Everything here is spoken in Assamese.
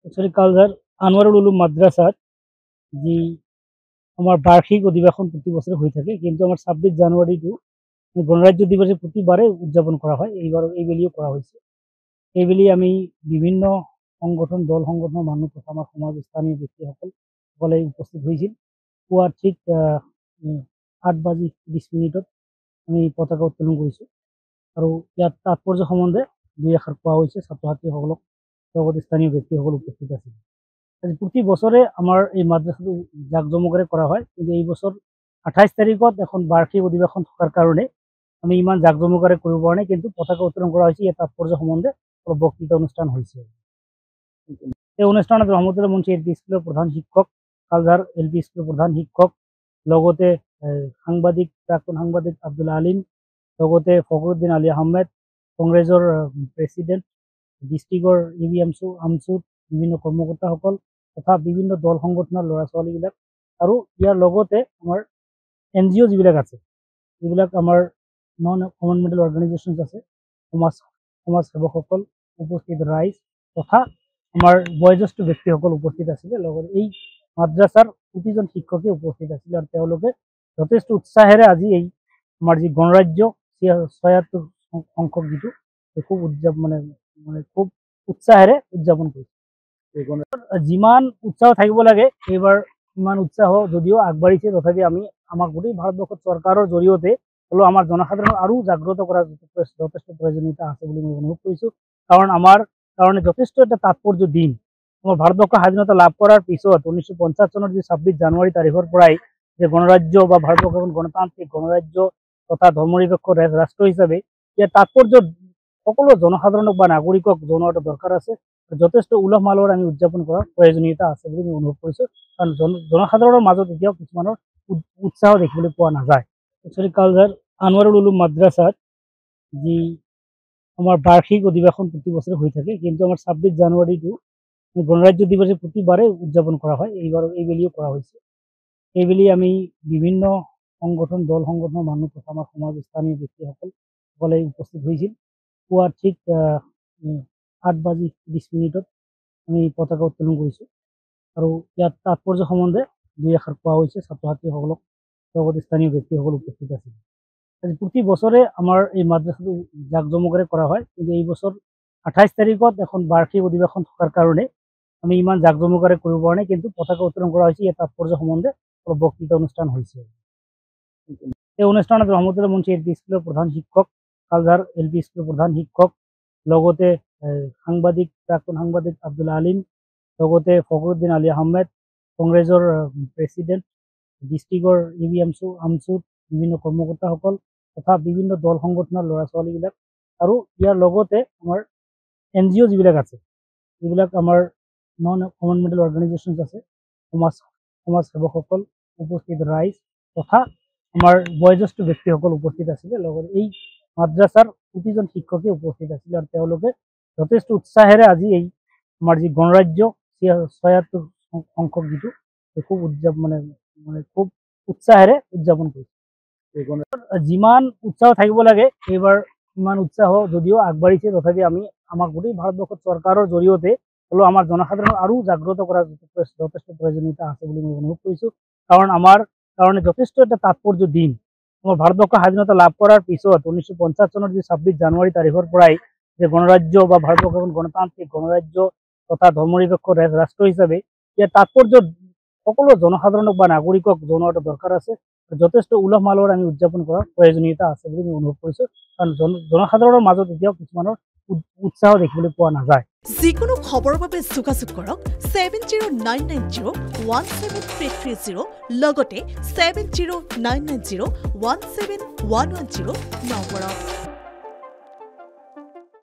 एक्चुअली कालजार আনোয়ারুল উলুম মাদ্রাসাত যি আমার বার্ষিক অধিবেশন প্রতি বছর হয়ে থাকে, কিন্তু আমার 26 জানুয়ারিটো গণরাজ্য দিবসে প্রতিবারে উদযাপন করা হয়। এইবেলিও করা হয়েছে। এইবেলি আমি বিভিন্ন সংগঠন দল সংগঠনের মানুষ তথা আমার সমাজ স্থানীয় ব্যক্তিসকলে উপস্থিত হয়েছিল। পুৱাৰ ঠিক 8:30 আমি পতাকা উত্তোলন কৰিছোঁ আৰু ইয়াত তাৎপৰ্য সম্বন্ধে দুই এষাৰ কোৱা হৈছে। ছাত্ৰ ছাত্ৰীসকলক লগতে স্থানীয় ব্যক্তিসকল উপস্থিত আছিল। প্ৰতি বছৰে আমাৰ এই মাদ্ৰাসাটো জাকজমকেৰে কৰা হয়, কিন্তু এই বছৰ 28 তাৰিখত এখন বাৰ্ষিক অধিবেশন থাকাৰ কাৰণে আমি ইমান জাকজমকেৰে কৰিব পৰা নাই, কিন্তু পতাকা উত্তোলন কৰা হৈছে। ইয়াৰ তাৎপর্য সম্বন্ধে অলপ বক্তৃতা অনুষ্ঠান হৈছে। এই অনুষ্ঠানত রহমতুল্লাহ মুন্সি এলপি স্কুলের প্রধান শিক্ষক, কালজার এলপি স্কুলের প্রধান শিক্ষক, লগতে সাংবাদিক প্রাক্তন সাংবাদিক আব্দুল আলিম, লগতে ফখরুদ্দিন আলী আহমেদ, কংগ্রেসের প্রেসিডেন্ট, ডিস্ট্রিক্টর ইবি আমচুর, বিভিন্ন কর্মকর্তাসকল তথা বিভিন্ন দল সংগঠনের ল'ৰা ছোৱালীবিলাক আৰু ইয়াৰ লগতে আমাৰ NGO যিবিলাক আছে, যিবিলাক আমাৰ নন গভৰ্ণমেণ্টেল অৰ্গেনাইজেশ্যনছ আছে, সমাজ সেৱকসকল উপস্থিত, ৰাইজ তথা আমাৰ বয়োজ্যেষ্ঠ ব্যক্তিসকল উপস্থিত আছিলে। লগতে এই মাদ্ৰাছাৰ প্ৰতিজন শিক্ষকে উপস্থিত আছিলে আৰু তেওঁলোকে যথেষ্ট উৎসাহেৰে আজি এই আমাৰ যি গণৰাজ্য ৭৬ সংখ্যক যিটো খুব খুব উৎসাহেৰে উদযাপন কৰিছে। যিমান উৎসাহ থাকিব লাগে এইবাৰ ইমান উৎসাহ যদিও আগবাঢ়িছে, তথাপি আমাৰ গোটেই ভাৰতবৰ্ষত চৰকাৰৰ জৰিয়তে হ'লেও আমাৰ জনসাধাৰণ আৰু জাগ্ৰত কৰাৰ যথেষ্ট প্ৰয়োজনীয়তা আছে বুলি মই অনুভৱ কৰিছোঁ। কাৰণ আমাৰ কাৰণে যথেষ্ট এটা তাৎপৰ্য দিন। আমাৰ ভাৰতবৰ্ষ স্বাধীনতা লাভ কৰাৰ পিছত 1950 চনৰ যি 26 জানুৱাৰী তাৰিখৰ পৰাই যে গণৰাজ্য বা ভাৰতবৰ্ষ এখন গণতান্ত্ৰিক গণৰাজ্য তথা ধৰ্মনিৰপেক্ষ ৰাষ্ট্ৰ হিচাপে ইয়াৰ তাৎপৰ্য সকলো জনসাধাৰণক বা নাগৰিকক জনোৱাটো দৰকাৰ আছে। যথেষ্ট উলহ মালহেৰে আমি উদযাপন কৰাৰ প্ৰয়োজনীয়তা আছে বুলি মই অনুভৱ কৰিছোঁ। কাৰণ জনসাধাৰণৰ মাজত এতিয়াও কিছুমানৰ উৎসাহ দেখিবলৈ পোৱা নাযায়। একচুৱেলি কালজাৰ আনোৱাৰুল উলুম মাদ্ৰাসাত যি আমার বার্ষিক অধিবেশন প্রতি বছর হয়ে থাকে, কিন্তু আমার 26 জানুয়ারিটো গণরাজ্য দিবসে প্রতিবারে উদযাপন করা হয়। এইবেলিও করা হয়েছে। এইবেলি আমি বিভিন্ন সংগঠন দল সংগঠনের মানুষ তথা আমার সমাজ স্থানীয় ব্যক্তিসকলে উপস্থিত হয়েছিল। পুৱাৰ ঠিক 8:30 আমি পতাকা উত্তোলন কৰিছোঁ আৰু ইয়াত তাৎপৰ্য সম্বন্ধে দুই এষাৰ কোৱা হৈছে। ছাত্ৰ ছাত্ৰীসকলক লগতে স্থানীয় ব্যক্তিসকল উপস্থিত আছিল। প্ৰতি বছৰে আমাৰ এই মাদ্ৰাসাটো জাকজমকেৰে কৰা হয়, কিন্তু এই বছৰ 28 তাৰিখত এখন বাৰ্ষিক অধিবেশন থাকাৰ কাৰণে আমি ইমান জাকজমকেৰে কৰিব পৰা নাই, কিন্তু পতাকা উত্তোলন কৰা হৈছে। ইয়াৰ তাৎপর্য সম্বন্ধে অলপ বক্তৃতা অনুষ্ঠান হৈছে। এই অনুষ্ঠানত রহমতুল্লাহ মুন্সি এলপি স্কুলের প্রধান শিক্ষক, কালজার এলপি স্কুলের প্রধান শিক্ষক, লগতে সাংবাদিক প্রাক্তন সাংবাদিক আব্দুল আলিম, লগতে ফখরুদ্দিন আলী আহমেদ, কংগ্রেসের প্রেসিডেন্ট, ডিস্ট্রিক্টর ইবি আমচুর, বিভিন্ন কর্মকর্তাসকল তথা বিভিন্ন দল সংগঠনের ল'ৰা ছোৱালীবিলাক আৰু ইয়াৰ লগতে আমাৰ NGO যিবিলাক আছে, যিবিলাক আমাৰ নন গভৰ্ণমেণ্টেল অৰ্গেনাইজেশ্যনছ আছে, সমাজ সেৱকসকল উপস্থিত, ৰাইজ তথা আমাৰ বয়োজ্যেষ্ঠ ব্যক্তিসকল উপস্থিত আছিলে। লগতে এই মাদ্ৰাছাৰ প্ৰতিজন শিক্ষকে উপস্থিত আছিলে আৰু তেওঁলোকে যথেষ্ট উৎসাহেৰে আজি এই আমাৰ যি গণৰাজ্য ৭৬ সংখ্যক যিটো খুব খুব উৎসাহেৰে উদযাপন কৰিছে। যিমান উৎসাহ থাকিব লাগে এইবাৰ ইমান উৎসাহ যদিও আগবাঢ়িছে, তথাপি আমাৰ গোটেই ভাৰতবৰ্ষত চৰকাৰৰ জৰিয়তে হ'লেও আমাৰ জনসাধাৰণ আৰু জাগ্ৰত কৰাৰ যথেষ্ট প্ৰয়োজনীয়তা আছে বুলি মই অনুভৱ কৰিছোঁ। কাৰণ আমাৰ কাৰণে যথেষ্ট এটা তাৎপৰ্য দিন। আমাৰ ভাৰতবৰ্ষ স্বাধীনতা লাভ কৰাৰ পিছত 1950 চনৰ যি 26 জানুৱাৰী তাৰিখৰ পৰাই যে গণৰাজ্য বা ভাৰতবৰ্ষ এখন গণতান্ত্ৰিক গণৰাজ্য তথা ধৰ্মনিৰপেক্ষ ৰাষ্ট্ৰ হিচাপে ইয়াৰ তাৎপৰ্য সকলো জনসাধাৰণক বা নাগৰিকক জনোৱাটো দৰকাৰ আছে। যথেষ্ট উলহ মালহেৰে আমি উদযাপন কৰাৰ প্ৰয়োজনীয়তা আছে বুলি মই অনুভৱ কৰিছোঁ। কাৰণ জনসাধাৰণৰ মাজত এতিয়াও কিছুমানৰ উৎসাহ দেখিবলৈ পোৱা নাযায়। যিকোনো খবৰৰ বাবে যোগাযোগ কৰক 7099017330 লগতে 7099017110 নম্বৰত।